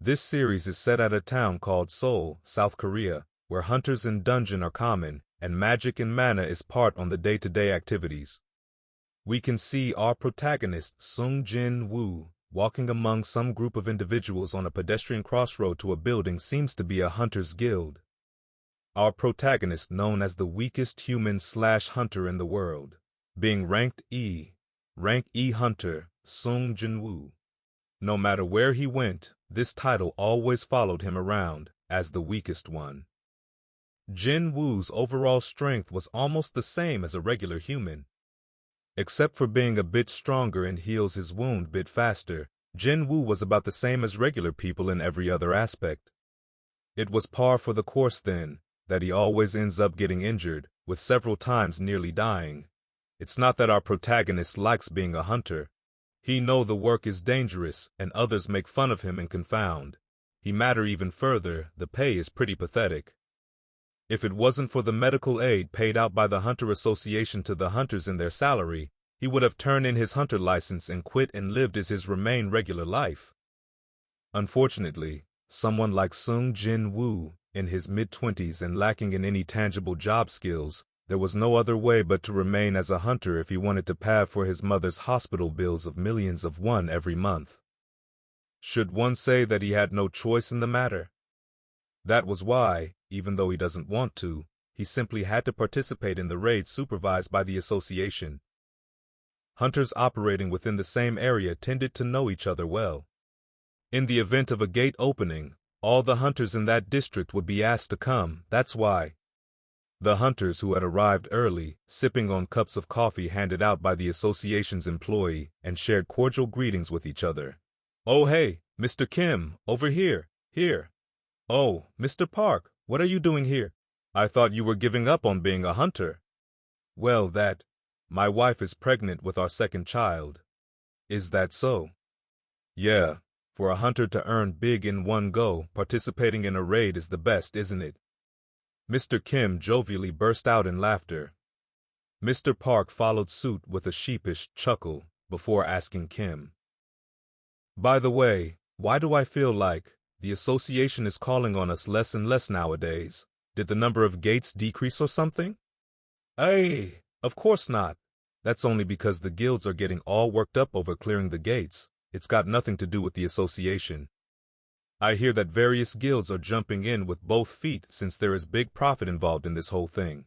This series is set at a town called Seoul, South Korea, where hunters and dungeon are common, and magic and mana is part on the day-to-day activities. We can see our protagonist, Jin-Woo, walking among some group of individuals on a pedestrian crossroad to a building seems to be a hunter's guild. Our protagonist, known as the weakest human/hunter in the world, being rank E hunter, Jin-Woo. No matter where he went, this title always followed him around, as the weakest one. Jin-Woo's overall strength was almost the same as a regular human. Except for being a bit stronger and heals his wound bit faster, Jin-Woo was about the same as regular people in every other aspect. It was par for the course then, that he always ends up getting injured, with several times nearly dying. It's not that our protagonist likes being a hunter. He know the work is dangerous, and others make fun of him and confound. He matter even further, the pay is pretty pathetic. If it wasn't for the medical aid paid out by the Hunter Association to the hunters in their salary, he would have turned in his hunter license and quit and lived as his remain regular life. Unfortunately, someone like Jin-Woo, in his mid-20s and lacking in any tangible job skills, there was no other way but to remain as a hunter if he wanted to pay for his mother's hospital bills of millions of won every month. Should one say that he had no choice in the matter? That was why, even though he doesn't want to, he simply had to participate in the raids supervised by the association. Hunters operating within the same area tended to know each other well. In the event of a gate opening, all the hunters in that district would be asked to come. That's why. The hunters who had arrived early, sipping on cups of coffee handed out by the association's employee, and shared cordial greetings with each other. "Oh hey, Mr. Kim, over here, here. Oh, Mr. Park, what are you doing here? I thought you were giving up on being a hunter." "Well, my wife is pregnant with our second child." "Is that so?" "Yeah, for a hunter to earn big in one go, participating in a raid is the best, isn't it?" Mr. Kim jovially burst out in laughter. Mr. Park followed suit with a sheepish chuckle before asking Kim, "By the way, why do I feel like the association is calling on us less and less nowadays? Did the number of gates decrease or something?" "Hey, of course not. That's only because the guilds are getting all worked up over clearing the gates. It's got nothing to do with the association. I hear that various guilds are jumping in with both feet since there is big profit involved in this whole thing."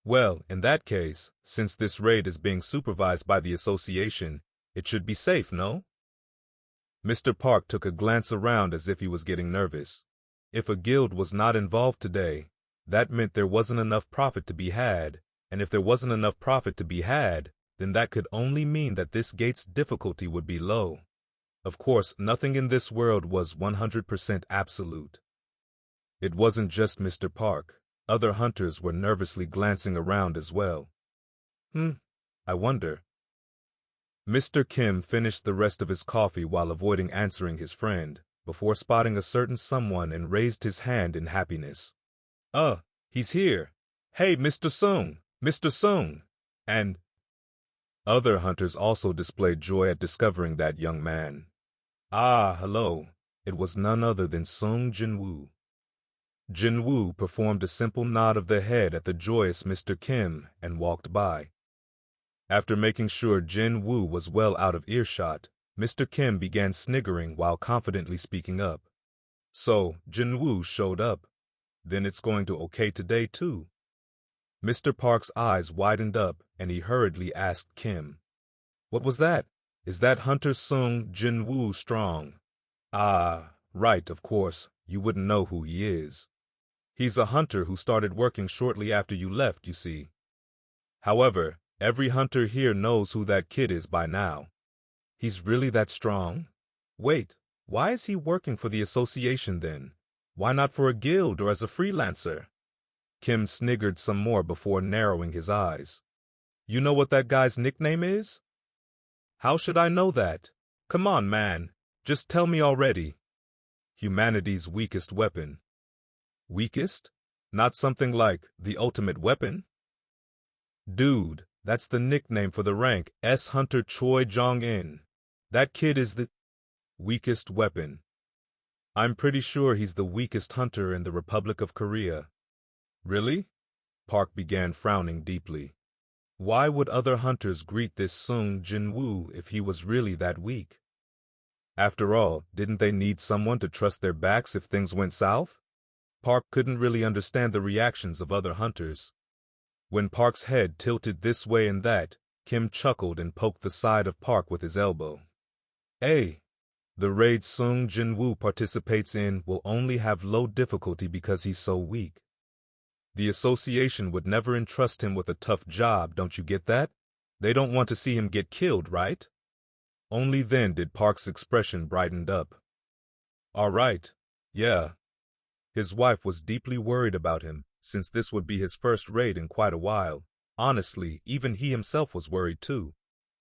"Well, in that case, since this raid is being supervised by the association, it should be safe, no?" Mr. Park took a glance around as if he was getting nervous. If a guild was not involved today, that meant there wasn't enough profit to be had, and if there wasn't enough profit to be had, then that could only mean that this gate's difficulty would be low. Of course, nothing in this world was 100% absolute. It wasn't just Mr. Park. Other hunters were nervously glancing around as well. I wonder. Mr. Kim finished the rest of his coffee while avoiding answering his friend, before spotting a certain someone and raised his hand in happiness. He's here. Hey, Mr. Sung. And other hunters also displayed joy at discovering that young man. Hello. It was none other than Jin-Woo. Jin-Woo performed a simple nod of the head at the joyous Mr. Kim and walked by. After making sure Jin-Woo was well out of earshot, Mr. Kim began sniggering while confidently speaking up. "So, Jin-Woo showed up. Then it's going to okay today too." Mr. Park's eyes widened up and he hurriedly asked Kim, "What was that? Is that Hunter Jin-Woo strong?" Right, of course, you wouldn't know who he is. He's a hunter who started working shortly after you left, you see. However, every hunter here knows who that kid is by now." "He's really that strong? Wait, why is he working for the association then? Why not for a guild or as a freelancer?" Kim sniggered some more before narrowing his eyes. "You know what that guy's nickname is?" "How should I know that? Come on, man, just tell me already." "Humanity's weakest weapon." "Weakest? Not something like the ultimate weapon?" "Dude, that's the nickname for the rank S Hunter Choi Jong-in. That kid is the weakest weapon." I'm pretty sure he's the weakest hunter in the Republic of Korea. Really? Park began frowning deeply. Why would other hunters greet this Sung Jin-Woo if he was really that weak? After all, didn't they need someone to trust their backs if things went south? Park couldn't really understand the reactions of other hunters. When Park's head tilted this way and that, Kim chuckled and poked the side of Park with his elbow. Hey! The raid Sung Jin-Woo participates in will only have low difficulty because he's so weak. The association would never entrust him with a tough job, don't you get that? They don't want to see him get killed, right? Only then did Park's expression brighten up. All right, yeah. His wife was deeply worried about him, since this would be his first raid in quite a while. Honestly, even he himself was worried too.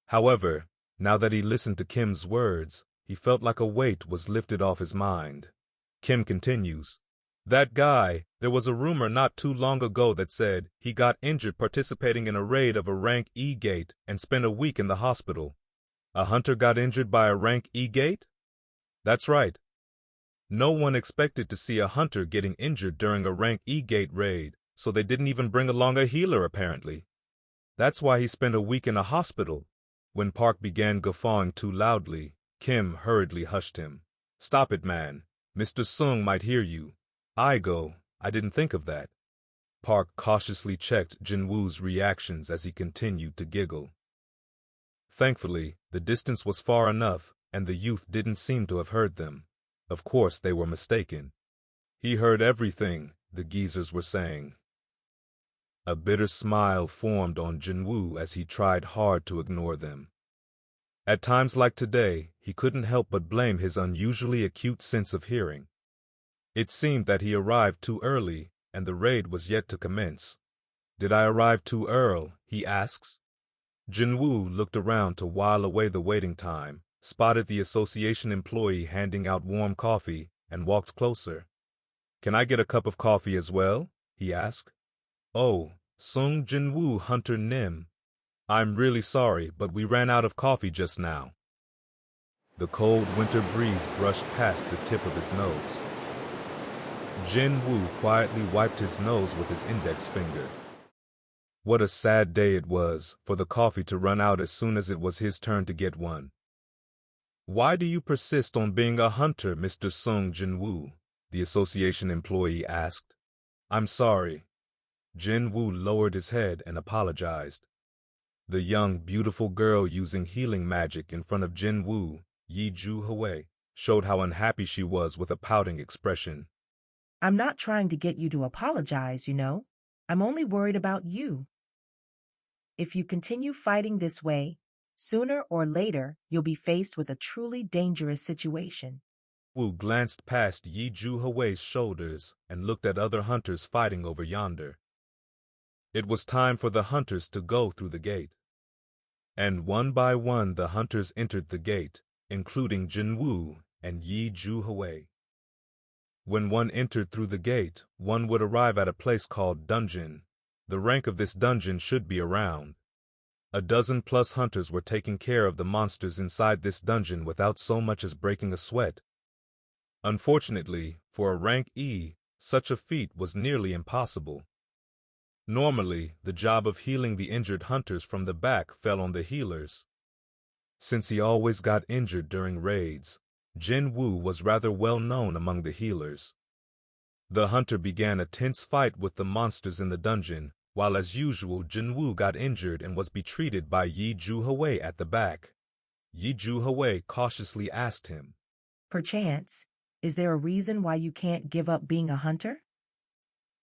However, now that he listened to Kim's words, he felt like a weight was lifted off his mind. Kim continues. That guy, there was a rumor not too long ago that said he got injured participating in a raid of a rank E gate and spent a week in the hospital. A hunter got injured by a rank E gate? That's right. No one expected to see a hunter getting injured during a rank E gate raid, so they didn't even bring along a healer apparently. That's why he spent a week in a hospital. When Park began guffawing too loudly, Kim hurriedly hushed him. Stop it, man. Mr. Sung might hear you. I didn't think of that. Park cautiously checked Jin-Woo's reactions as he continued to giggle. Thankfully, the distance was far enough, and the youth didn't seem to have heard them. Of course they were mistaken. He heard everything the geezers were saying. A bitter smile formed on Jin-Woo as he tried hard to ignore them. At times like today, he couldn't help but blame his unusually acute sense of hearing. It seemed that he arrived too early, and the raid was yet to commence. Did I arrive too early? He asks. Jin-Woo looked around to while away the waiting time, spotted the association employee handing out warm coffee, and walked closer. Can I get a cup of coffee as well? He asked. Oh, Sung Jin-Woo Hunter Nim. I'm really sorry, but we ran out of coffee just now. The cold winter breeze brushed past the tip of his nose. Jin-Woo quietly wiped his nose with his index finger. What a sad day it was for the coffee to run out as soon as it was his turn to get one. Why do you persist on being a hunter, Mr. Sung Jin-Woo? The association employee asked. I'm sorry. Jin-Woo lowered his head and apologized. The young, beautiful girl using healing magic in front of Jin-Woo, Yi-Ju-Hwei, showed how unhappy she was with a pouting expression. I'm not trying to get you to apologize, you know. I'm only worried about you. If you continue fighting this way, sooner or later you'll be faced with a truly dangerous situation. Wu glanced past Yi-Ju-Hwei's shoulders and looked at other hunters fighting over yonder. It was time for the hunters to go through the gate. And one by one the hunters entered the gate, including Jin-Woo and Yi-Ju-Hwei. When one entered through the gate, one would arrive at a place called dungeon. The rank of this dungeon should be around. A dozen plus hunters were taking care of the monsters inside this dungeon without so much as breaking a sweat. Unfortunately, for a rank E, such a feat was nearly impossible. Normally, the job of healing the injured hunters from the back fell on the healers. Since he always got injured during raids, Jin-Woo was rather well known among the healers. The hunter began a tense fight with the monsters in the dungeon, while as usual Jin-Woo got injured and was treated by Yi-Ju-Hwei at the back. Yi-Ju-Hwei cautiously asked him, Perchance, is there a reason why you can't give up being a hunter?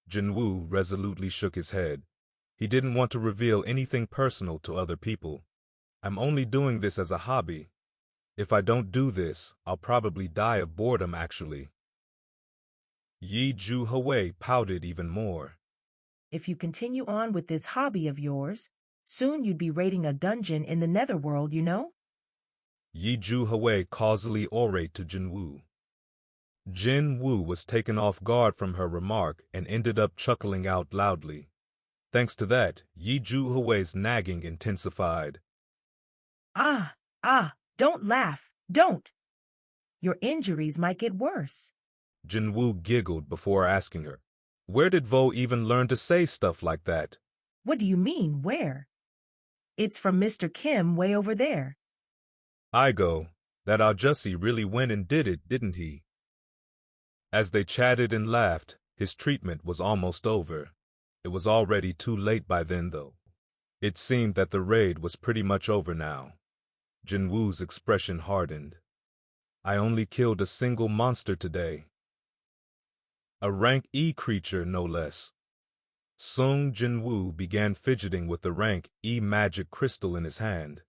Jin-Woo resolutely shook his head. He didn't want to reveal anything personal to other people. I'm only doing this as a hobby. If I don't do this, I'll probably die of boredom actually. Yi-Ju-Hwei pouted even more. If you continue on with this hobby of yours, soon you'd be raiding a dungeon in the netherworld, you know? Yi-Ju-Hwei causally orate to Jin-Woo. Jin-Woo was taken off guard from her remark and ended up chuckling out loudly. Thanks to that, Yi-Ju-Hwei's nagging intensified. Don't laugh, don't! Your injuries might get worse. Jin-Woo giggled before asking her. Where did Vo even learn to say stuff like that? What do you mean, where? It's from Mr. Kim way over there. I go, that Ajussi really went and did it, didn't he? As they chatted and laughed, his treatment was almost over. It was already too late by then, though. It seemed that the raid was pretty much over now. Jin-Woo's expression hardened. I only killed a single monster today. A rank E creature, no less. Sung Jin-Woo began fidgeting with the rank E magic crystal in his hand.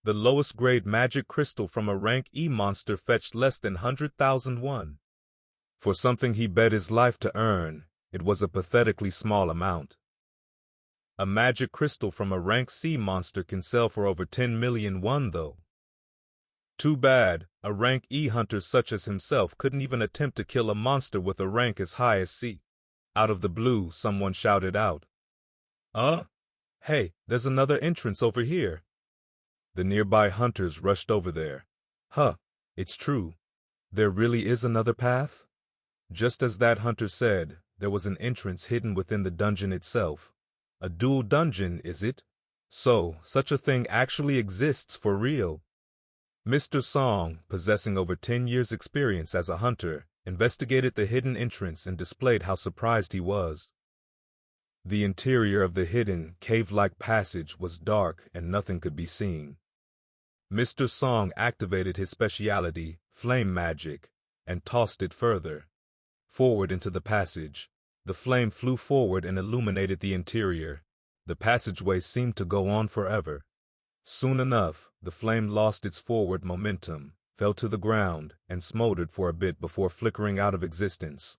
The lowest grade magic crystal from a rank E monster fetched less than 100,000 won. For something he bet his life to earn, it was a pathetically small amount. A magic crystal from a rank C monster can sell for over 10 million won, though. Too bad, a rank E hunter such as himself couldn't even attempt to kill a monster with a rank as high as C. Out of the blue, someone shouted out. Hey, there's another entrance over here. The nearby hunters rushed over there. It's true. There really is another path? Just as that hunter said, there was an entrance hidden within the dungeon itself. A dual dungeon, is it? So, such a thing actually exists for real. Mr. Song, possessing over 10 years' experience as a hunter, investigated the hidden entrance and displayed how surprised he was. The interior of the hidden, cave-like passage was dark and nothing could be seen. Mr. Song activated his speciality, flame magic, and tossed it further. Forward into the passage. The flame flew forward and illuminated the interior. The passageway seemed to go on forever. Soon enough, the flame lost its forward momentum, fell to the ground, and smoldered for a bit before flickering out of existence.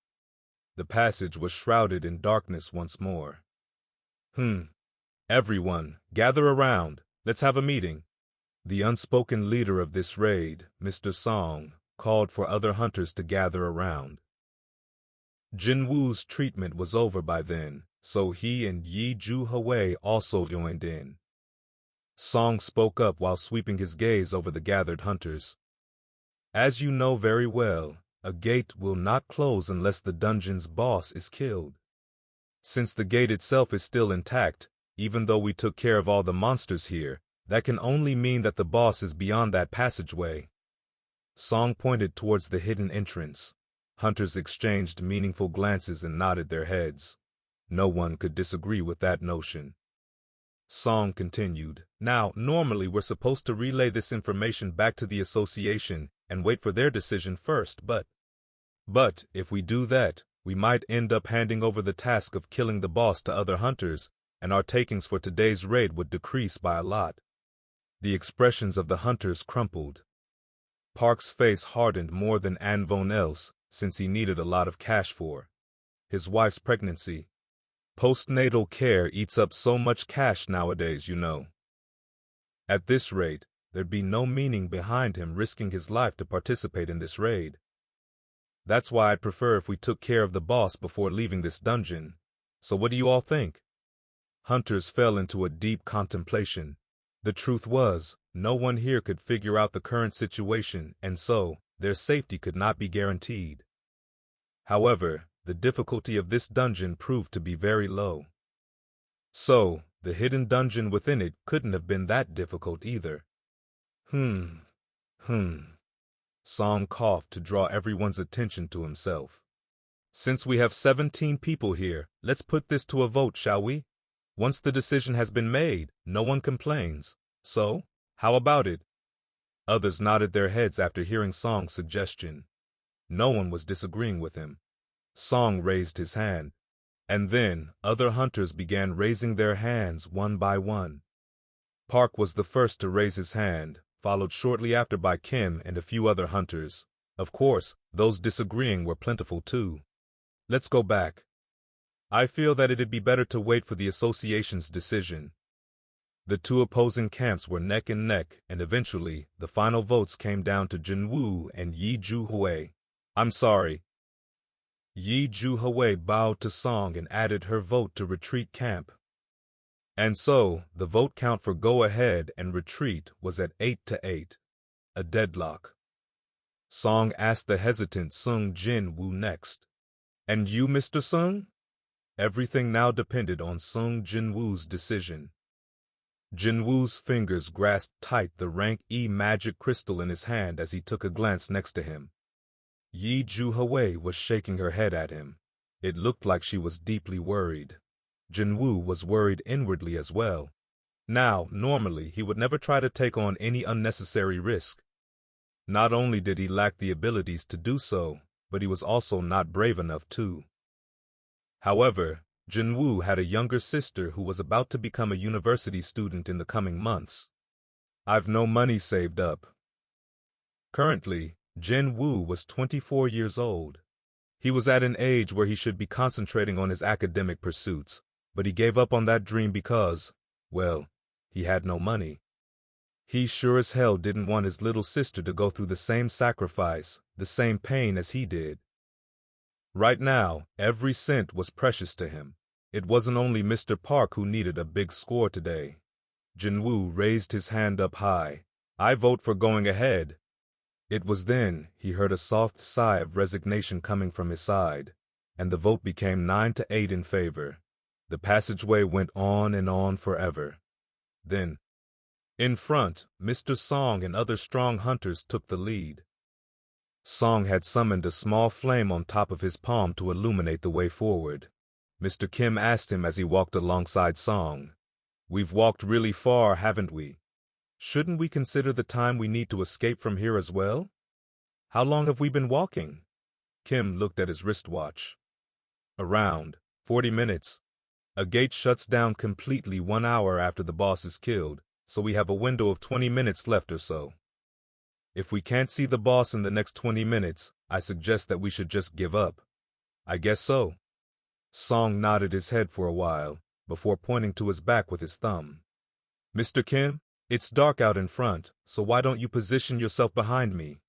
The passage was shrouded in darkness once more. Everyone, gather around. Let's have a meeting. The unspoken leader of this raid, Mr. Song, called for other hunters to gather around. Jin-Woo's treatment was over by then, so he and Yi Ju-Hwei also joined in. Song spoke up while sweeping his gaze over the gathered hunters. As you know very well, a gate will not close unless the dungeon's boss is killed. Since the gate itself is still intact, even though we took care of all the monsters here, that can only mean that the boss is beyond that passageway. Song pointed towards the hidden entrance. Hunters exchanged meaningful glances and nodded their heads. No one could disagree with that notion. Song continued, Now, normally we're supposed to relay this information back to the association and wait for their decision first, but if we do that, we might end up handing over the task of killing the boss to other hunters, and our takings for today's raid would decrease by a lot. The expressions of the hunters crumpled. Park's face hardened more than Anvon else, since he needed a lot of cash for his wife's pregnancy. Postnatal care eats up so much cash nowadays, you know. At this rate, there'd be no meaning behind him risking his life to participate in this raid. That's why I'd prefer if we took care of the boss before leaving this dungeon. So what do you all think? Hunters fell into a deep contemplation. The truth was, no one here could figure out the current situation, and so, their safety could not be guaranteed. However, the difficulty of this dungeon proved to be very low. So, the hidden dungeon within it couldn't have been that difficult either. Song coughed to draw everyone's attention to himself. Since we have 17 people here, let's put this to a vote, shall we? Once the decision has been made, no one complains. So, how about it? Others nodded their heads after hearing Song's suggestion. No one was disagreeing with him. Song raised his hand, and then other hunters began raising their hands one by one. Park was the first to raise his hand, followed shortly after by Kim and a few other hunters. Of course, those disagreeing were plentiful too. Let's go back. I feel that it'd be better to wait for the association's decision. The two opposing camps were neck and neck, and eventually, the final votes came down to Jin-Woo and Yi Ju-Hwei. I'm sorry. Yi Ju-Hwei bowed to Song and added her vote to retreat camp. And so, the vote count for go-ahead and retreat was at 8-8. A deadlock. Song asked the hesitant Sung Jin-Woo next. And you, Mr. Sung? Everything now depended on Sung Jin-Woo's decision. Jin-Woo's fingers grasped tight the rank E magic crystal in his hand as he took a glance next to him. Yi Ju-hwei was shaking her head at him. It looked like she was deeply worried. Jin-Woo was worried inwardly as well. Now, normally, he would never try to take on any unnecessary risk. Not only did he lack the abilities to do so, but he was also not brave enough to. However, Jin-Woo had a younger sister who was about to become a university student in the coming months. I've no money saved up. Currently, Jin-Woo was 24 years old. He was at an age where he should be concentrating on his academic pursuits, but he gave up on that dream because, well, he had no money. He sure as hell didn't want his little sister to go through the same sacrifice, the same pain as he did. Right now, every cent was precious to him. It wasn't only Mr. Park who needed a big score today. Jin-Woo raised his hand up high. I vote for going ahead. It was then he heard a soft sigh of resignation coming from his side, and the vote became 9-8 in favor. The passageway went on and on forever. Then, in front, Mr. Song and other strong hunters took the lead. Song had summoned a small flame on top of his palm to illuminate the way forward. Mr. Kim asked him as he walked alongside Song. We've walked really far, haven't we? Shouldn't we consider the time we need to escape from here as well? How long have we been walking? Kim looked at his wristwatch. Around 40 minutes. A gate shuts down completely 1 hour after the boss is killed, so we have a window of 20 minutes left or so. If we can't see the boss in the next 20 minutes, I suggest that we should just give up. I guess so. Song nodded his head for a while, before pointing to his back with his thumb. Mr. Kim, it's dark out in front, so why don't you position yourself behind me?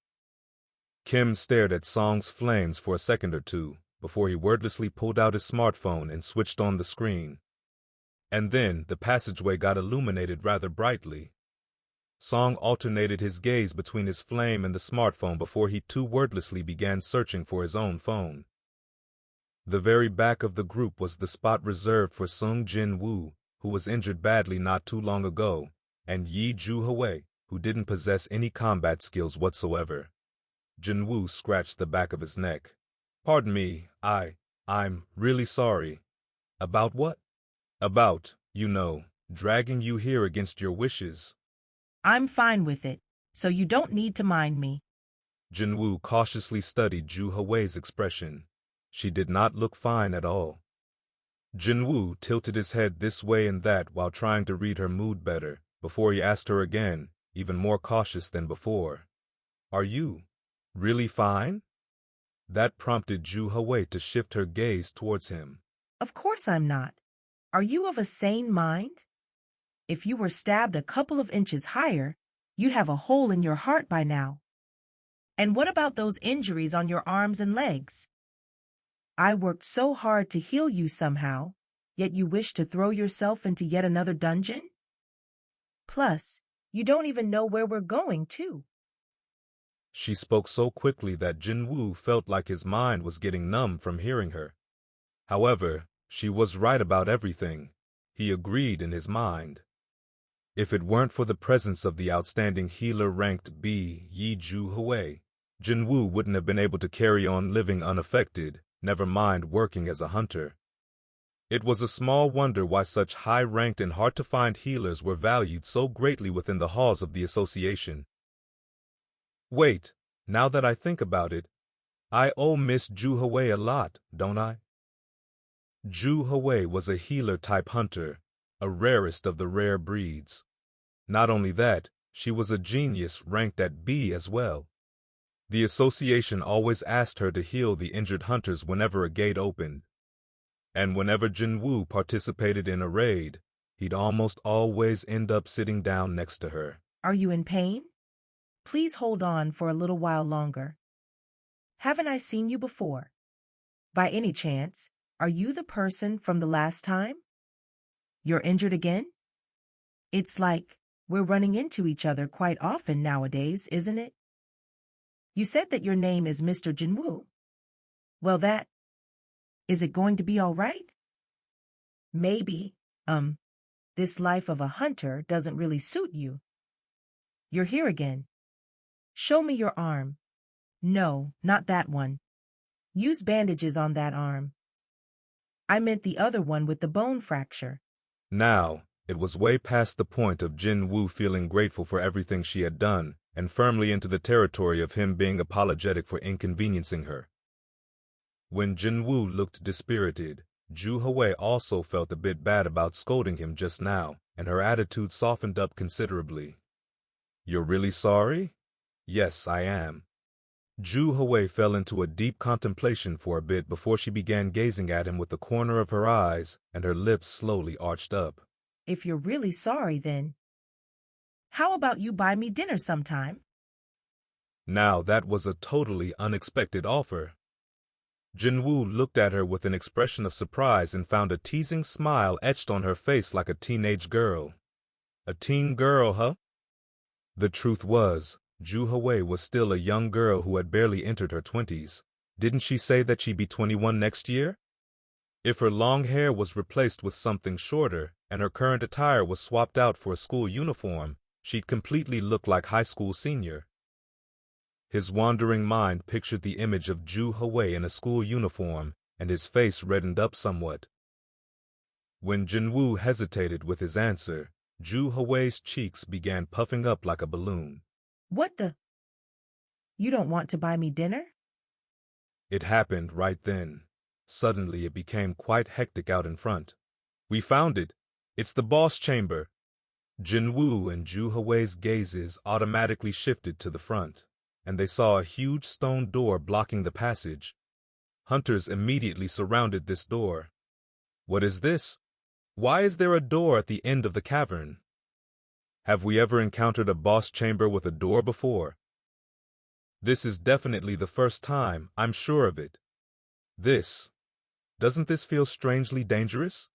Kim stared at Song's flames for a second or two, before he wordlessly pulled out his smartphone and switched on the screen. And then the passageway got illuminated rather brightly. Song alternated his gaze between his flame and the smartphone before he too wordlessly began searching for his own phone. The very back of the group was the spot reserved for Sung Jin-Woo, who was injured badly not too long ago, and Yi Ju-hwei, who didn't possess any combat skills whatsoever. Jin-Woo scratched the back of his neck. Pardon me, I'm really sorry. About what? About, dragging you here against your wishes. I'm fine with it, so you don't need to mind me. Jin-Woo cautiously studied Ju-hwei's expression. She did not look fine at all. Jin-Woo tilted his head this way and that while trying to read her mood better, before he asked her again, even more cautious than before. Are you really fine? That prompted Ju-hwei to shift her gaze towards him. Of course I'm not. Are you of a sane mind? If you were stabbed a couple of inches higher, you'd have a hole in your heart by now. And what about those injuries on your arms and legs? I worked so hard to heal you somehow, yet you wish to throw yourself into yet another dungeon? Plus, you don't even know where we're going, too. She spoke so quickly that Jin-Woo felt like his mind was getting numb from hearing her. However, she was right about everything. He agreed in his mind. If it weren't for the presence of the outstanding healer ranked B, Yi Ju-hwei, Jin-Woo wouldn't have been able to carry on living unaffected, never mind working as a hunter. It was a small wonder why such high-ranked and hard-to-find healers were valued so greatly within the halls of the association. Wait, now that I think about it, I owe Miss Ju-hwei a lot, don't I? Ju-hwei was a healer-type hunter, a rarest of the rare breeds. Not only that, she was a genius ranked at B as well. The association always asked her to heal the injured hunters whenever a gate opened. And whenever Jin-Woo participated in a raid, he'd almost always end up sitting down next to her. Are you in pain? Please hold on for a little while longer. Haven't I seen you before? By any chance, are you the person from the last time? You're injured again? It's like we're running into each other quite often nowadays, isn't it? You said that your name is Mr. Jin-Woo. Well, is it going to be all right? Maybe, this life of a hunter doesn't really suit you. You're here again. Show me your arm. No, not that one. Use bandages on that arm. I meant the other one with the bone fracture. Now, it was way past the point of Jin-Woo feeling grateful for everything she had done, and firmly into the territory of him being apologetic for inconveniencing her. When Jin-Woo looked dispirited, Ju-Hwei also felt a bit bad about scolding him just now, and her attitude softened up considerably. You're really sorry? Yes, I am. Ju-Hwei fell into a deep contemplation for a bit before she began gazing at him with the corner of her eyes, and her lips slowly arched up. If you're really sorry, then how about you buy me dinner sometime? Now that was a totally unexpected offer. Jin-Woo looked at her with an expression of surprise and found a teasing smile etched on her face like a teenage girl. A teen girl, huh? The truth was, Ju-Hwei was still a young girl who had barely entered her 20s. Didn't she say that she'd be 21 next year? If her long hair was replaced with something shorter, and her current attire was swapped out for a school uniform, she'd completely look like high school senior. His wandering mind pictured the image of Ju-Hwei in a school uniform, and his face reddened up somewhat. When Jin-Woo hesitated with his answer, Ju-Hwei's cheeks began puffing up like a balloon. What the? You don't want to buy me dinner? It happened right then. Suddenly it became quite hectic out in front. We found it. It's the boss chamber. Jin-Woo and Ju-Hwei's gazes automatically shifted to the front, and they saw a huge stone door blocking the passage. Hunters immediately surrounded this door. What is this? Why is there a door at the end of the cavern? Have we ever encountered a boss chamber with a door before? This is definitely the first time, I'm sure of it. Doesn't this feel strangely dangerous?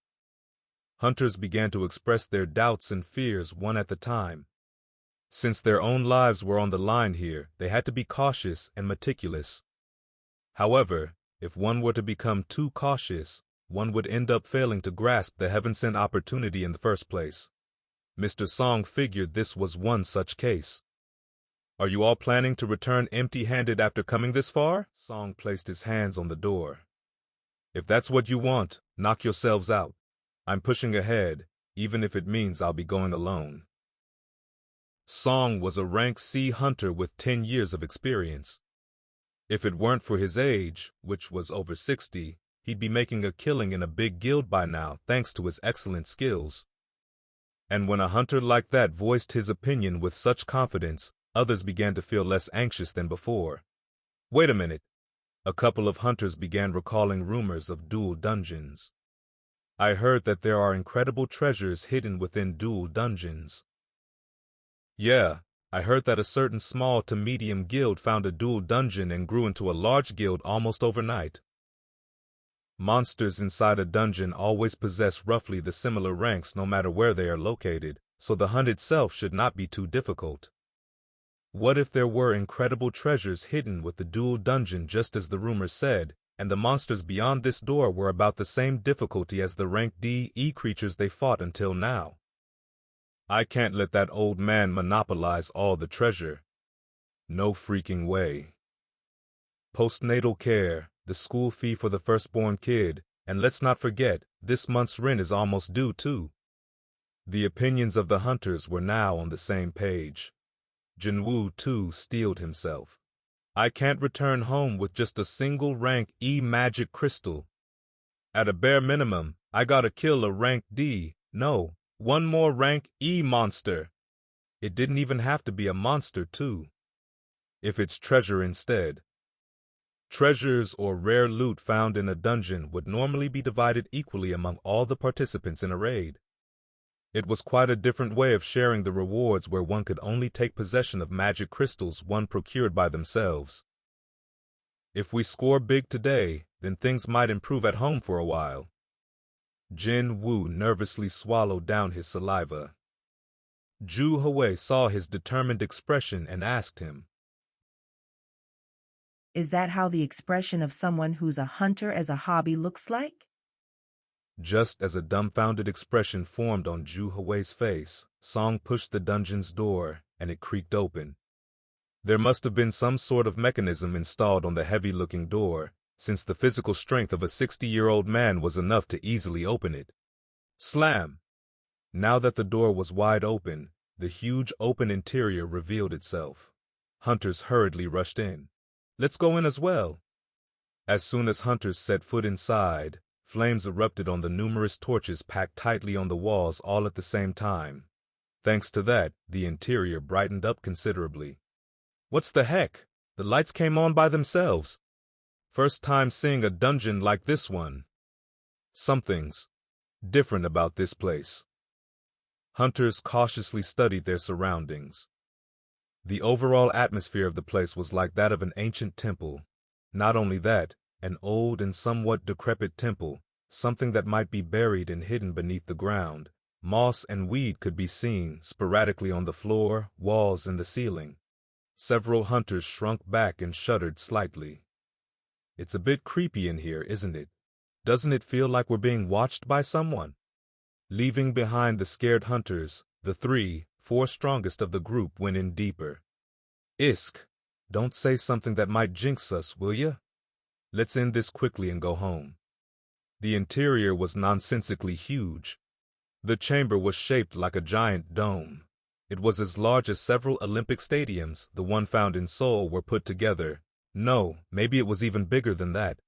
Hunters began to express their doubts and fears one at a time. Since their own lives were on the line here, they had to be cautious and meticulous. However, if one were to become too cautious, one would end up failing to grasp the heaven-sent opportunity in the first place. Mr. Song figured this was one such case. Are you all planning to return empty-handed after coming this far? Song placed his hands on the door. If that's what you want, knock yourselves out. I'm pushing ahead, even if it means I'll be going alone. Song was a rank C hunter with 10 years of experience. If it weren't for his age, which was over 60, he'd be making a killing in a big guild by now thanks to his excellent skills. And when a hunter like that voiced his opinion with such confidence, others began to feel less anxious than before. Wait a minute. A couple of hunters began recalling rumors of dual dungeons. I heard that there are incredible treasures hidden within dual dungeons. Yeah, I heard that a certain small to medium guild found a dual dungeon and grew into a large guild almost overnight. Monsters inside a dungeon always possess roughly the similar ranks no matter where they are located, so the hunt itself should not be too difficult. What if there were incredible treasures hidden with the dual dungeon just as the rumors said, and the monsters beyond this door were about the same difficulty as the rank D-E creatures they fought until now? I can't let that old man monopolize all the treasure. No freaking way. Postnatal care, the school fee for the firstborn kid, and let's not forget, this month's rent is almost due too. The opinions of the hunters were now on the same page. Jin-Woo too steeled himself. I can't return home with just a single rank E magic crystal. At a bare minimum, I gotta kill a rank D, no, one more rank E monster. It didn't even have to be a monster too. If it's treasure instead. Treasures or rare loot found in a dungeon would normally be divided equally among all the participants in a raid. It was quite a different way of sharing the rewards where one could only take possession of magic crystals one procured by themselves. If we score big today, then things might improve at home for a while. Jin-Woo nervously swallowed down his saliva. Ju-Hwei saw his determined expression and asked him, Is that how the expression of someone who's a hunter as a hobby looks like? Just as a dumbfounded expression formed on Ju Hui's face, Song pushed the dungeon's door, and it creaked open. There must have been some sort of mechanism installed on the heavy-looking door, since the physical strength of a 60-year-old man was enough to easily open it. Slam! Now that the door was wide open, the huge open interior revealed itself. Hunters hurriedly rushed in. "Let's go in as well." As soon as hunters set foot inside, flames erupted on the numerous torches packed tightly on the walls all at the same time. Thanks to that, the interior brightened up considerably. "What's the heck? The lights came on by themselves. First time seeing a dungeon like this one. Something's different about this place." Hunters cautiously studied their surroundings. The overall atmosphere of the place was like that of an ancient temple. Not only that, an old and somewhat decrepit temple, something that might be buried and hidden beneath the ground. Moss and weed could be seen sporadically on the floor, walls, and the ceiling. Several hunters shrunk back and shuddered slightly. "It's a bit creepy in here, isn't it? Doesn't it feel like we're being watched by someone?" Leaving behind the scared hunters, the 3-4 strongest of the group went in deeper. "Isk, don't say something that might jinx us, will ya? Let's end this quickly and go home." The interior was nonsensically huge. The chamber was shaped like a giant dome. It was as large as several Olympic stadiums, the one found in Seoul, were put together. No, maybe it was even bigger than that.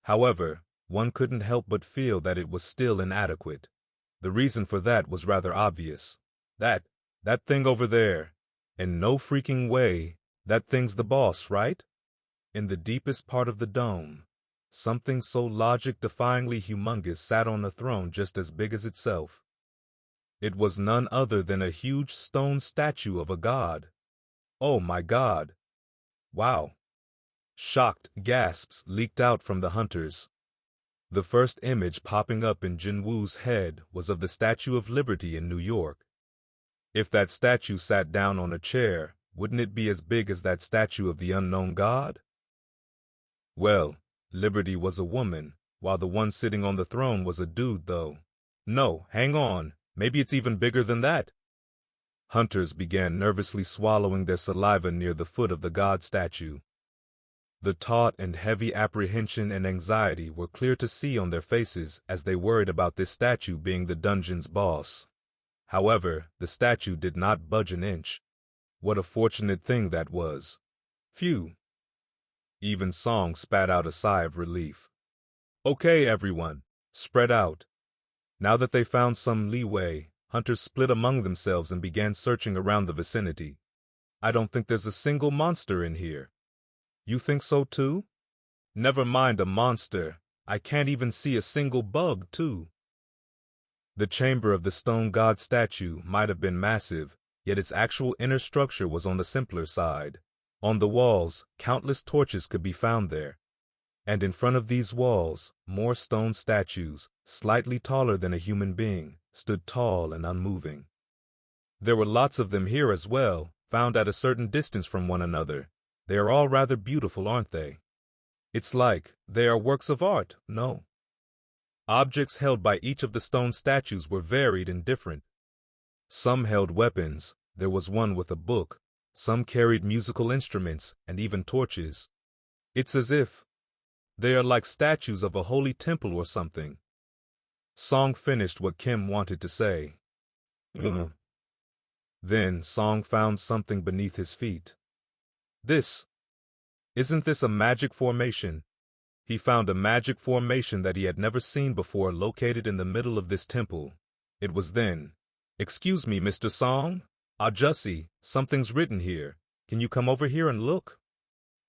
However, one couldn't help but feel that it was still inadequate. The reason for that was rather obvious. That thing over there. In no freaking way, that thing's the boss, right? In the deepest part of the dome, something so logic-defyingly humongous sat on a throne just as big as itself. It was none other than a huge stone statue of a god. "Oh my God! Wow!" Shocked gasps leaked out from the hunters. The first image popping up in Jin-Woo's head was of the Statue of Liberty in New York. If that statue sat down on a chair, wouldn't it be as big as that statue of the unknown god? Well, Liberty was a woman, while the one sitting on the throne was a dude, though. No, hang on. Maybe it's even bigger than that. Hunters began nervously swallowing their saliva near the foot of the god statue. The taut and heavy apprehension and anxiety were clear to see on their faces as they worried about this statue being the dungeon's boss. However, the statue did not budge an inch. What a fortunate thing that was. Phew. Even Song spat out a sigh of relief. "Okay, everyone, spread out." Now that they found some leeway, hunters split among themselves and began searching around the vicinity. "I don't think there's a single monster in here." "You think so too?" "Never mind a monster. I can't even see a single bug, too." The chamber of the stone god statue might have been massive, yet its actual inner structure was on the simpler side. On the walls, countless torches could be found there. And in front of these walls, more stone statues, slightly taller than a human being, stood tall and unmoving. There were lots of them here as well, found at a certain distance from one another. They are all rather beautiful, aren't they? It's like they are works of art, no? Objects held by each of the stone statues were varied and different. Some held weapons, there was one with a book. Some carried musical instruments and even torches. It's as if they are like statues of a holy temple or something. Song finished what Kim wanted to say. Then Song found something beneath his feet. Isn't this a magic formation? He found a magic formation that he had never seen before located in the middle of this temple. It was then, "Excuse me, Mr. Song? Jussie, something's written here. Can you come over here and look?"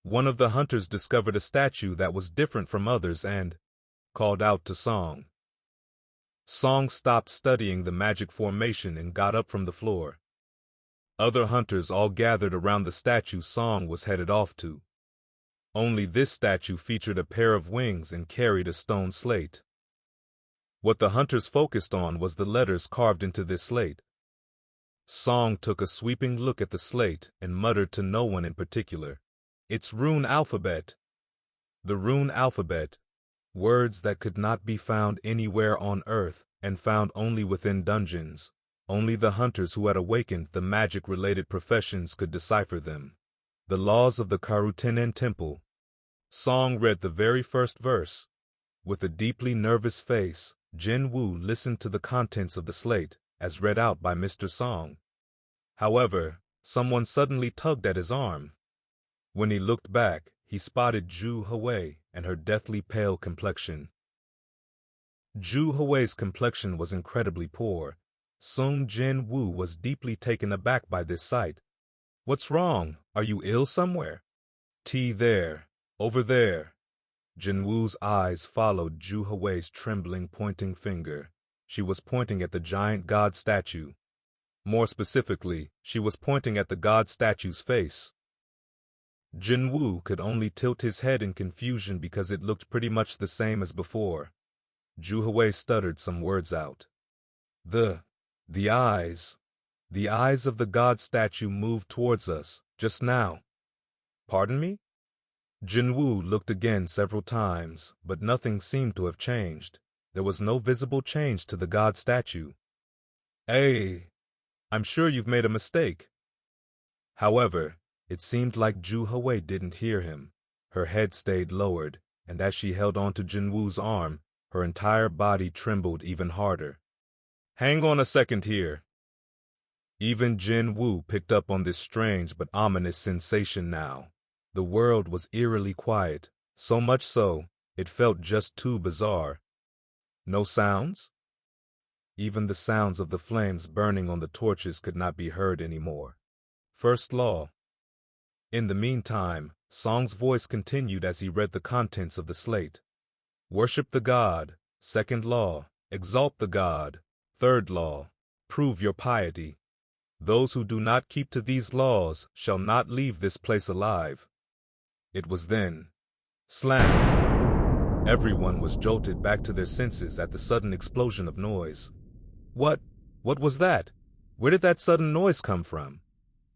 One of the hunters discovered a statue that was different from others and called out to Song. Song stopped studying the magic formation and got up from the floor. Other hunters all gathered around the statue Song was headed off to. Only this statue featured a pair of wings and carried a stone slate. What the hunters focused on was the letters carved into this slate. Song took a sweeping look at the slate and muttered to no one in particular. Its rune alphabet. The rune alphabet. Words that could not be found anywhere on Earth and found only within dungeons. Only the hunters who had awakened the magic-related professions could decipher them. The laws of the Karutenen Temple. Song read the very first verse. With a deeply nervous face, Jin-Woo listened to the contents of the slate, as read out by Mr. Song. However, someone suddenly tugged at his arm. When he looked back, he spotted Ju Hui and her deathly pale complexion. Ju Hui's complexion was incredibly poor. Sung Jin-Woo was deeply taken aback by this sight. "What's wrong? Are you ill somewhere?" There, over there." Jin-Woo's eyes followed Ju Hui's trembling pointing finger. She was pointing at the giant god statue. More specifically, she was pointing at the god statue's face. Jin-Woo could only tilt his head in confusion because it looked pretty much the same as before. Ju Hui stuttered some words out. The eyes. The eyes of the god statue moved towards us, just now." "Pardon me?" Jin-Woo looked again several times, but nothing seemed to have changed. There was no visible change to the god statue. "Hey, I'm sure you've made a mistake." However, it seemed like Ju Hui didn't hear him. Her head stayed lowered, and as she held onto Jin-Woo's arm, her entire body trembled even harder. "Hang on a second here." Even Jin-Woo picked up on this strange but ominous sensation now. The world was eerily quiet, so much so, it felt just too bizarre. No sounds? Even the sounds of the flames burning on the torches could not be heard anymore. First law. In the meantime, Song's voice continued as he read the contents of the slate. "Worship the god. Second law. Exalt the god. Third law. Prove your piety. Those who do not keep to these laws shall not leave this place alive." It was then. Slam! Everyone was jolted back to their senses at the sudden explosion of noise. What was that? Where did that sudden noise come from?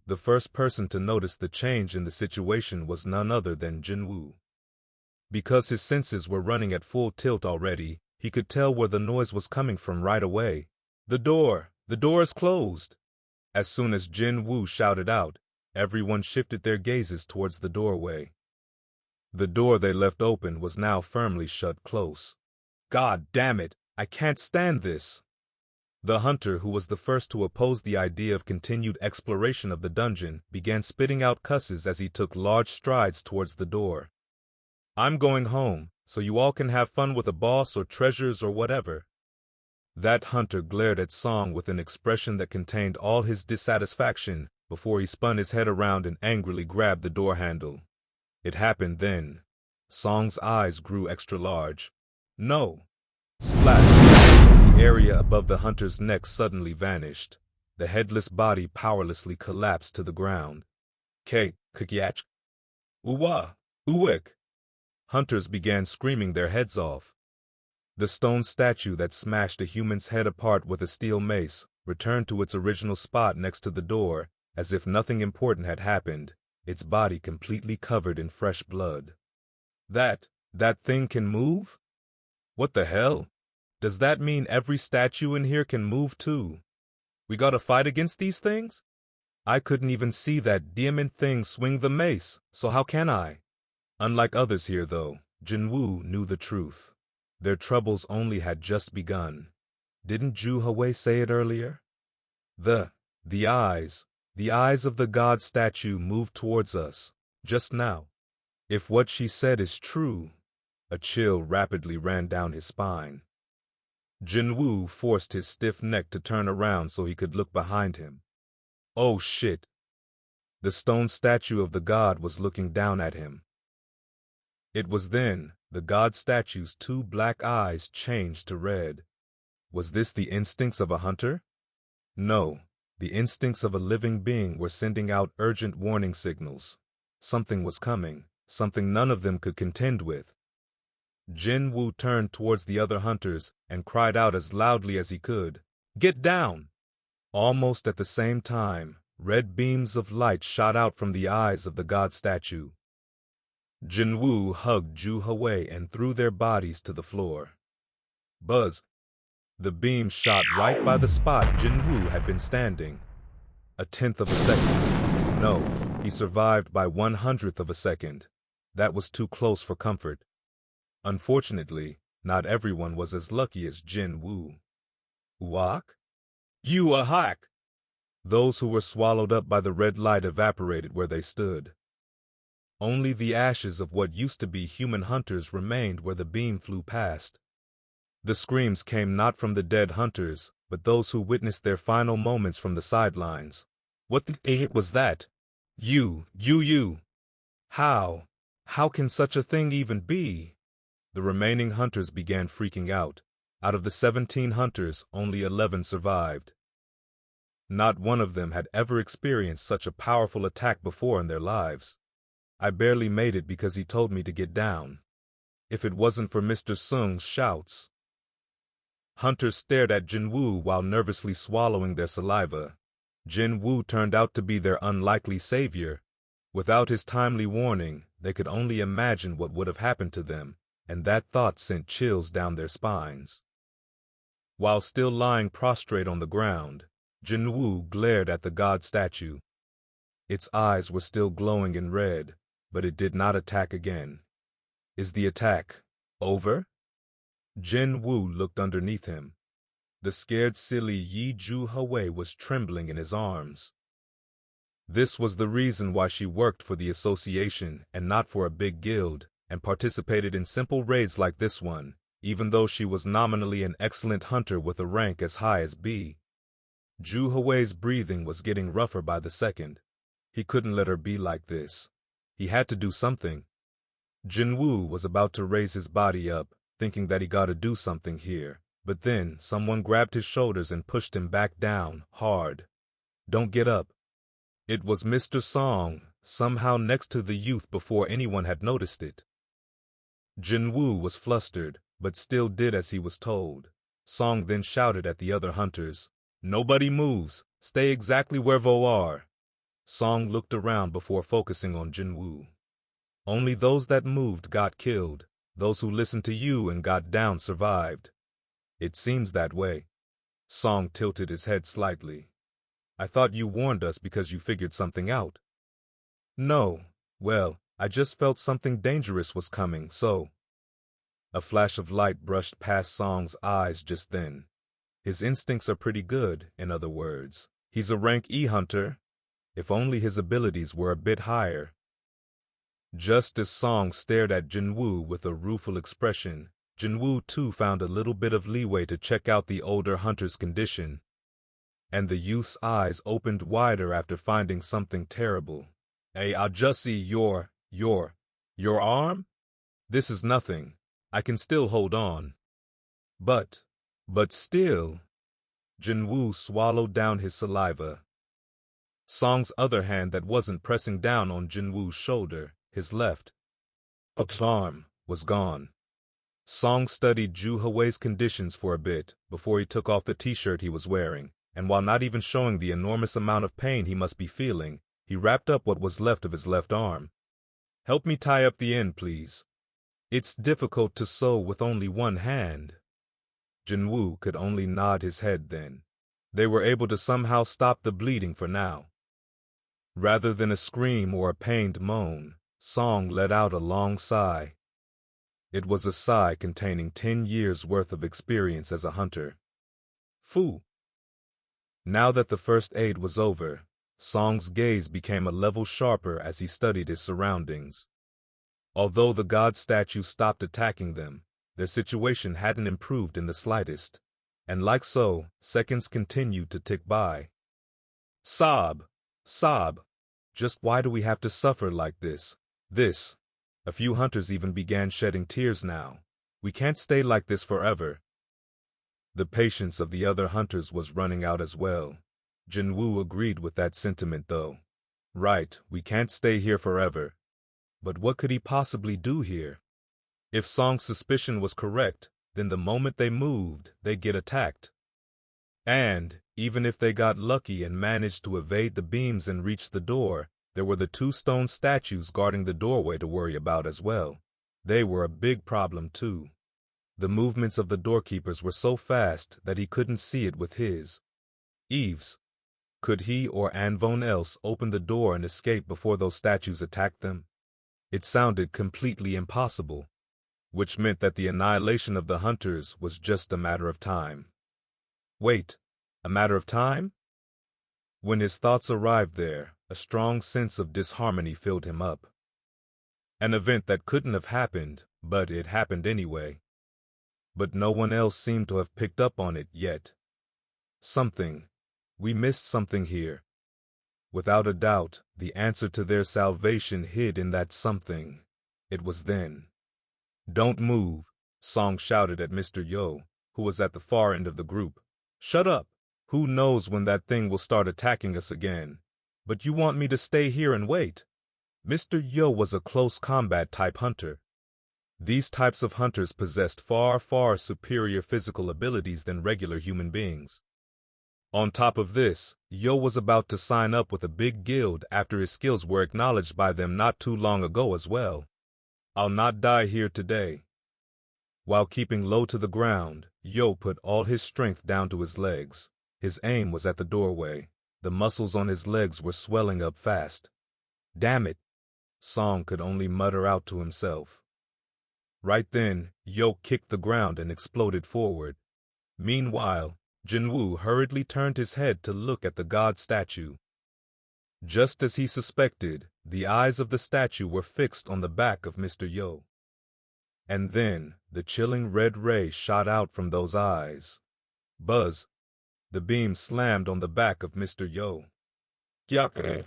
The first person to notice the change in the situation was none other than Jin-Woo. Because his senses were running at full tilt already, he could tell where the noise was coming from right away. The door is closed." As soon as Jin-Woo shouted out, everyone shifted their gazes towards the doorway. The door they left open was now firmly shut close. "God damn it, I can't stand this." The hunter, who was the first to oppose the idea of continued exploration of the dungeon, began spitting out cusses as he took large strides towards the door. "I'm going home, so you all can have fun with a boss or treasures or whatever." That hunter glared at Song with an expression that contained all his dissatisfaction before he spun his head around and angrily grabbed the door handle. It happened then. Song's eyes grew extra large. "No!" Splash! The area above the hunter's neck suddenly vanished. The headless body powerlessly collapsed to the ground. Kikyach! Uwa! Uwik! Hunters began screaming their heads off. The stone statue that smashed a human's head apart with a steel mace returned to its original spot next to the door, as if nothing important had happened, its body completely covered in fresh blood. That thing can move? What the hell? Does that mean every statue in here can move too? We gotta fight against these things? I couldn't even see that diamond thing swing the mace, so how can I? Unlike others here though, Jin-Woo knew the truth. Their troubles only had just begun. Didn't Ju Hui say it earlier? The eyes of the god statue moved towards us, just now. If what she said is true, a chill rapidly ran down his spine. Jin-Woo forced his stiff neck to turn around so he could look behind him. Oh shit! The stone statue of the god was looking down at him. It was then the god statue's two black eyes changed to red. Was this the instincts of a hunter? No, the instincts of a living being were sending out urgent warning signals. Something was coming, something none of them could contend with. Jin-Woo turned towards the other hunters and cried out as loudly as he could, "Get down!" Almost at the same time, red beams of light shot out from the eyes of the god statue. Jin-Woo hugged Ju-Hwei and threw their bodies to the floor. Buzz! The beam shot right by the spot Jin-Woo had been standing. A tenth of a second. No, he survived by 1/100th of a second. That was too close for comfort. Unfortunately, not everyone was as lucky as Jin-Woo. Wak? You a hack! Those who were swallowed up by the red light evaporated where they stood. Only the ashes of what used to be human hunters remained where the beam flew past. The screams came not from the dead hunters, but those who witnessed their final moments from the sidelines. What the heck was that? You! How? How can such a thing even be? The remaining hunters began freaking out. Out of the 17 hunters, only 11 survived. Not one of them had ever experienced such a powerful attack before in their lives. I barely made it because he told me to get down. If it wasn't for Mr. Sung's shouts. Hunters stared at Jin-Woo while nervously swallowing their saliva. Jin-Woo turned out to be their unlikely savior. Without his timely warning, they could only imagine what would have happened to them, and that thought sent chills down their spines. While still lying prostrate on the ground, Jin-Woo glared at the god statue. Its eyes were still glowing in red, but it did not attack again. Is the attack over? Jin-Woo looked underneath him. The scared silly Yi Ju-Hwei was trembling in his arms. This was the reason why she worked for the association and not for a big guild, and participated in simple raids like this one, even though she was nominally an excellent hunter with a rank as high as B. Ju-Hwei's breathing was getting rougher by the second. He couldn't let her be like this. He had to do something. Jin-Woo was about to raise his body up, thinking that he gotta do something here, but then someone grabbed his shoulders and pushed him back down, hard. Don't get up. It was Mr. Song, somehow next to the youth before anyone had noticed it. Jin-Woo was flustered, but still did as he was told. Song then shouted at the other hunters, "Nobody moves, stay exactly where you are." Song looked around before focusing on Jin-Woo. Only those that moved got killed. Those who listened to you and got down survived. It seems that way. Song tilted his head slightly. I thought you warned us because you figured something out. No, well, I just felt something dangerous was coming, so. A flash of light brushed past Song's eyes just then. His instincts are pretty good, in other words. He's a rank E hunter. If only his abilities were a bit higher. Just as Song stared at Jin-Woo with a rueful expression, Jin-Woo too found a little bit of leeway to check out the older hunter's condition. And the youth's eyes opened wider after finding something terrible. Hey, I'll just see your arm? This is nothing. I can still hold on. But still. Jin-Woo swallowed down his saliva. Song's other hand that wasn't pressing down on Jin-Woo's shoulder, his left arm, was gone. Song studied Ju-Hwei's conditions for a bit before he took off the t-shirt he was wearing, and while not even showing the enormous amount of pain he must be feeling, he wrapped up what was left of his left arm. Help me tie up the end, please. It's difficult to sew with only one hand. Jin-Woo could only nod his head then. They were able to somehow stop the bleeding for now. Rather than a scream or a pained moan, Song let out a long sigh. It was a sigh containing 10 years' worth of experience as a hunter. Phew! Now that the first aid was over, Song's gaze became a level sharper as he studied his surroundings. Although the god statue stopped attacking them, their situation hadn't improved in the slightest. And like so, seconds continued to tick by. Sob! Just why do we have to suffer like this? A few hunters even began shedding tears now. We can't stay like this forever. The patience of the other hunters was running out as well. Jin-Woo agreed with that sentiment though. Right, we can't stay here forever. But what could he possibly do here? If Song's suspicion was correct, then the moment they moved, they'd get attacked. And, even if they got lucky and managed to evade the beams and reach the door, There were the two stone statues guarding the doorway to worry about as well. They were a big problem too. The movements of the doorkeepers were so fast that he couldn't see it with his eaves. Could he or anyone else open the door and escape before those statues attacked them? It sounded completely impossible, which meant that the annihilation of the hunters was just a matter of time. Wait, a matter of time? When his thoughts arrived there, a strong sense of disharmony filled him up. An event that couldn't have happened, but it happened anyway. But no one else seemed to have picked up on it yet. We missed something here. Without a doubt, the answer to their salvation hid in that something. It was then. "Don't move," Song shouted at Mr. Yo, who was at the far end of the group. "Shut up. Who knows when that thing will start attacking us again? But you want me to stay here and wait?" Mr. Yo was a close combat type hunter. These types of hunters possessed far, far superior physical abilities than regular human beings. On top of this, Yo was about to sign up with a big guild after his skills were acknowledged by them not too long ago as well. "I'll not die here today." While keeping low to the ground, Yo put all his strength down to his legs. His aim was at the doorway. The muscles on his legs were swelling up fast. "Damn it," Song could only mutter out to himself. Right then, Yo kicked the ground and exploded forward. Meanwhile, Jin-Woo hurriedly turned his head to look at the god statue. Just as he suspected, the eyes of the statue were fixed on the back of Mr. Yo. And then, the chilling red ray shot out from those eyes. Buzz! The beam slammed on the back of Mr. Yo. "Gyak!"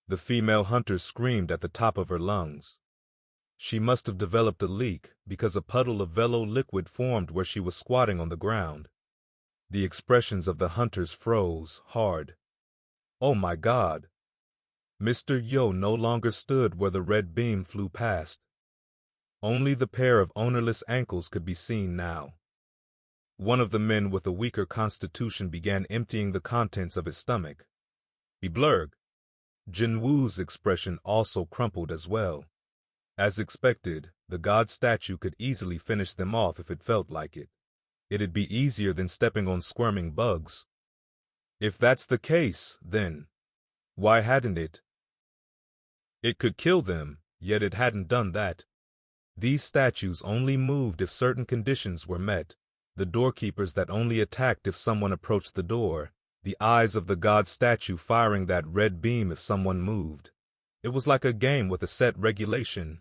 The female hunter screamed at the top of her lungs. She must have developed a leak because a puddle of velo liquid formed where she was squatting on the ground. The expressions of the hunters froze hard. Oh my God! Mr. Yo no longer stood where the red beam flew past. Only the pair of ownerless ankles could be seen now. One of the men with a weaker constitution began emptying the contents of his stomach. Be blurg! Jin-Woo's expression also crumpled as well. As expected, the god statue could easily finish them off if it felt like it. It'd be easier than stepping on squirming bugs. If that's the case, then why hadn't it? It could kill them, yet it hadn't done that. These statues only moved if certain conditions were met. The doorkeepers that only attacked if someone approached the door. The eyes of the god statue firing that red beam if someone moved. It was like a game with a set regulation.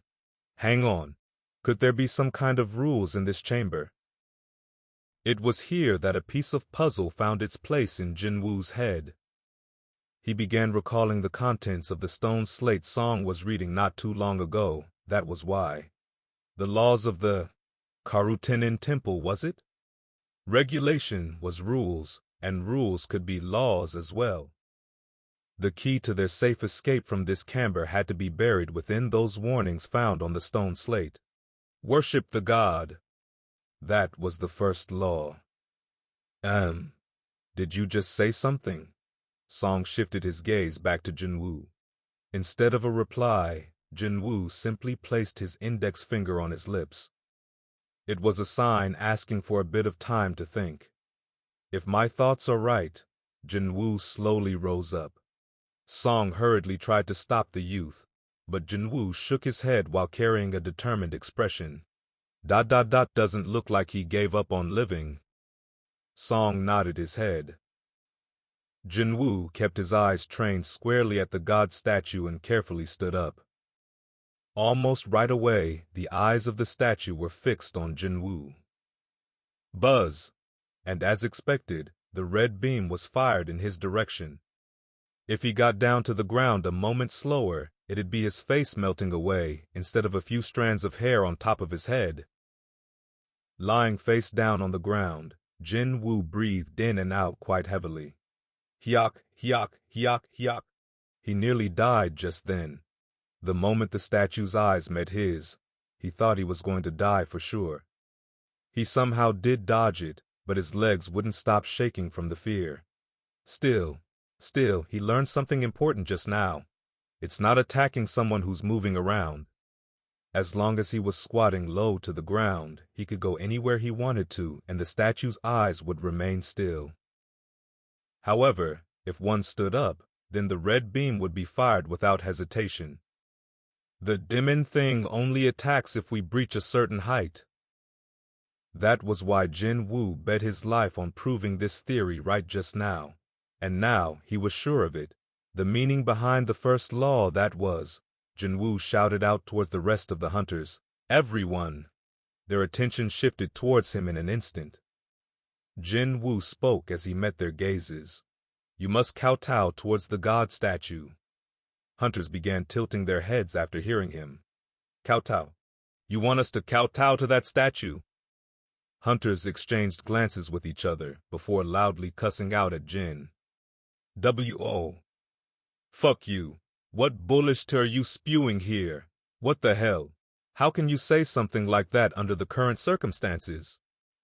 Hang on. Could there be some kind of rules in this chamber? It was here that a piece of puzzle found its place in Jin-Woo's head. He began recalling the contents of the stone slate Song was reading not too long ago. That was why. The laws of the Karutenen Temple, was it? Regulation was rules, and rules could be laws as well. The key to their safe escape from this chamber had to be buried within those warnings found on the stone slate. Worship the god. That was the first law. Did you just say something? Song shifted his gaze back to Jin-Woo. Instead of a reply, Jin-Woo simply placed his index finger on his lips. It was a sign asking for a bit of time to think. If my thoughts are right, Jin-Woo slowly rose up. Song hurriedly tried to stop the youth, but Jin-Woo shook his head while carrying a determined expression. Doesn't look like he gave up on living. Song nodded his head. Jin-Woo kept his eyes trained squarely at the god statue and carefully stood up. Almost right away, the eyes of the statue were fixed on Jin-Woo. Buzz! And as expected, the red beam was fired in his direction. If he got down to the ground a moment slower, it'd be his face melting away instead of a few strands of hair on top of his head. Lying face down on the ground, Jin-Woo breathed in and out quite heavily. Hyok, hyok, hyok, hyok. He nearly died just then. The moment the statue's eyes met his, he thought he was going to die for sure. He somehow did dodge it, but his legs wouldn't stop shaking from the fear. Still, he learned something important just now. It's not attacking someone who's moving around. As long as he was squatting low to the ground, he could go anywhere he wanted to, and the statue's eyes would remain still. However, if one stood up, then the red beam would be fired without hesitation. The dimming thing only attacks if we breach a certain height. That was why Jin-Woo bet his life on proving this theory right just now. And now he was sure of it. The meaning behind the first law, that was. Jin-Woo shouted out towards the rest of the hunters. Everyone! Their attention shifted towards him in an instant. Jin-Woo spoke as he met their gazes. You must kowtow towards the god statue. Hunters began tilting their heads after hearing him. Kowtow. You want us to kowtow to that statue? Hunters exchanged glances with each other before loudly cussing out at Jin. W.O. Fuck you. What bullshit are you spewing here? What the hell? How can you say something like that under the current circumstances?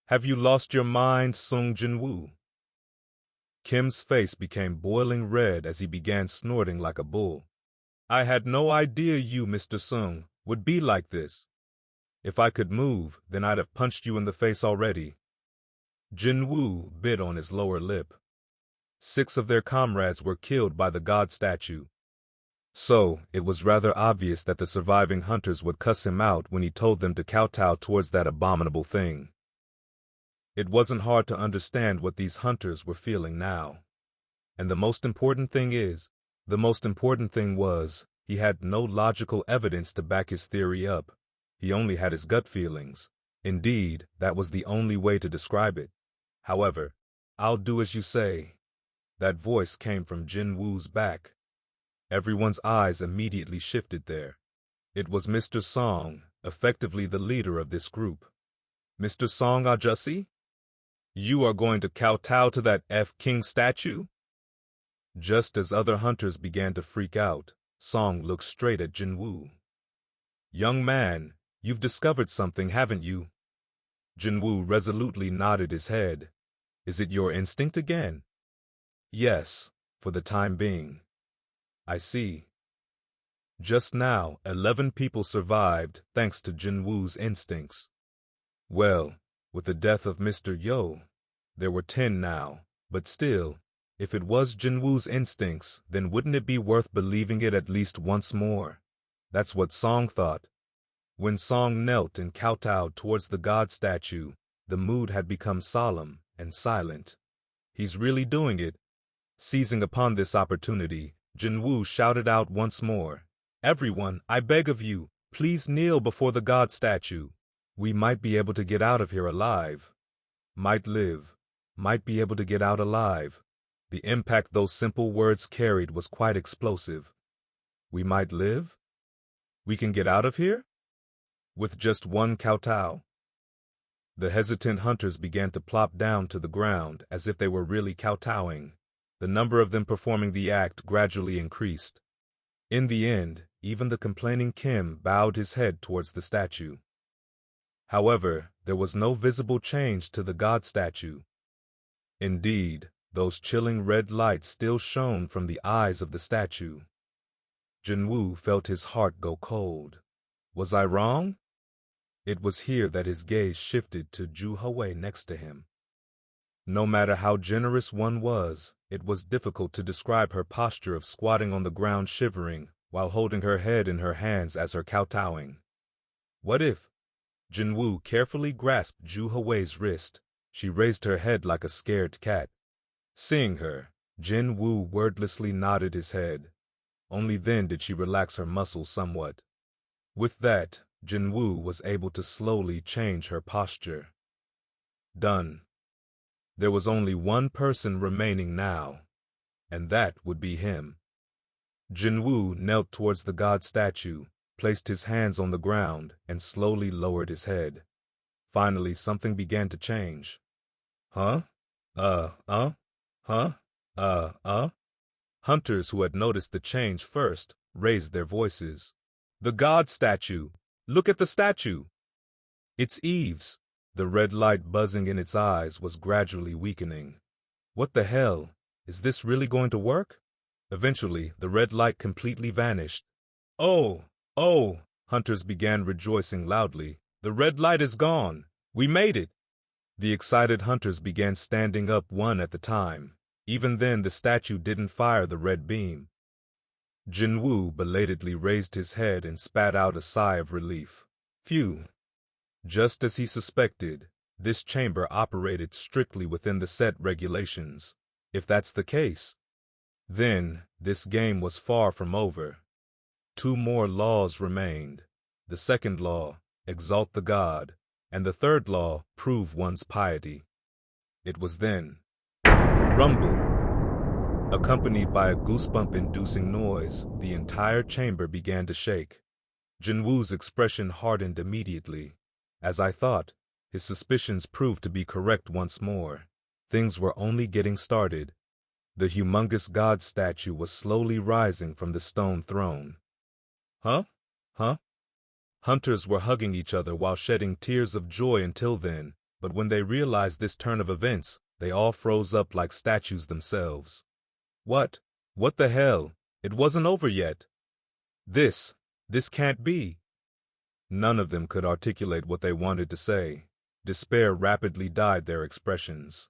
Have you lost your mind, Sung Jin-Woo? Kim's face became boiling red as he began snorting like a bull. I had no idea you, Mr. Sung, would be like this. If I could move, then I'd have punched you in the face already. Jin-Woo bit on his lower lip. 6 of their comrades were killed by the god statue. So, it was rather obvious that the surviving hunters would cuss him out when he told them to kowtow towards that abominable thing. It wasn't hard to understand what these hunters were feeling now. And the most important thing was, he had no logical evidence to back his theory up. He only had his gut feelings. Indeed, that was the only way to describe it. However, I'll do as you say. That voice came from Jin-Woo's back. Everyone's eyes immediately shifted there. It was Mr. Song, effectively the leader of this group. Mr. Song Ajussi? You are going to kowtow to that F-King statue? Just as other hunters began to freak out, Song looked straight at Jin-Woo. Young man, you've discovered something, haven't you? Jin-Woo resolutely nodded his head. Is it your instinct again? Yes, for the time being. I see. Just now, 11 people survived thanks to Jin-Woo's instincts. Well, with the death of Mr. Yo, there were 10 now, but still, if it was Jin-Woo's instincts, then wouldn't it be worth believing it at least once more? That's what Song thought. When Song knelt and kowtowed towards the god statue, the mood had become solemn and silent. He's really doing it. Seizing upon this opportunity, Jin-Woo shouted out once more, Everyone, I beg of you, please kneel before the god statue. We might be able to get out of here alive. Might live. Might be able to get out alive. The impact those simple words carried was quite explosive. We might live? We can get out of here? With just one kowtow? The hesitant hunters began to plop down to the ground as if they were really kowtowing. The number of them performing the act gradually increased. In the end, even the complaining Kim bowed his head towards the statue. However, there was no visible change to the god statue. Indeed, those chilling red lights still shone from the eyes of the statue. Jin-Woo felt his heart go cold. Was I wrong? It was here that his gaze shifted to Ju-Hwei next to him. No matter how generous one was, it was difficult to describe her posture of squatting on the ground shivering while holding her head in her hands as her kowtowing. What if? Jin-Woo carefully grasped Ju-Hwei's wrist. She raised her head like a scared cat. Seeing her, Jin-Woo wordlessly nodded his head. Only then did she relax her muscles somewhat. With that, Jin-Woo was able to slowly change her posture. Done. There was only one person remaining now, and that would be him. Jin-Woo knelt towards the god statue, placed his hands on the ground, and slowly lowered his head. Finally, something began to change. Huh? Hunters who had noticed the change first raised their voices. The god statue! Look at the statue! It's Eve's. The red light buzzing in its eyes was gradually weakening. What the hell? Is this really going to work? Eventually, the red light completely vanished. "Oh! Oh!" Hunters began rejoicing loudly. "The red light is gone! We made it!" The excited hunters began standing up one at a time. Even then, the statue didn't fire the red beam. Jin-Woo belatedly raised his head and spat out a sigh of relief. Phew! Just as he suspected, this chamber operated strictly within the set regulations. If that's the case, then this game was far from over. 2 more laws remained. The second law, exalt the god, and the third law, prove one's piety. It was then. Rumble! Accompanied by a goosebump-inducing noise, the entire chamber began to shake. Jin-Woo's expression hardened immediately. As I thought, his suspicions proved to be correct once more. Things were only getting started. The humongous god statue was slowly rising from the stone throne. Huh? Huh? Hunters were hugging each other while shedding tears of joy until then, but when they realized this turn of events, they all froze up like statues themselves. What? What the hell? It wasn't over yet. This can't be. None of them could articulate what they wanted to say. Despair rapidly dyed their expressions.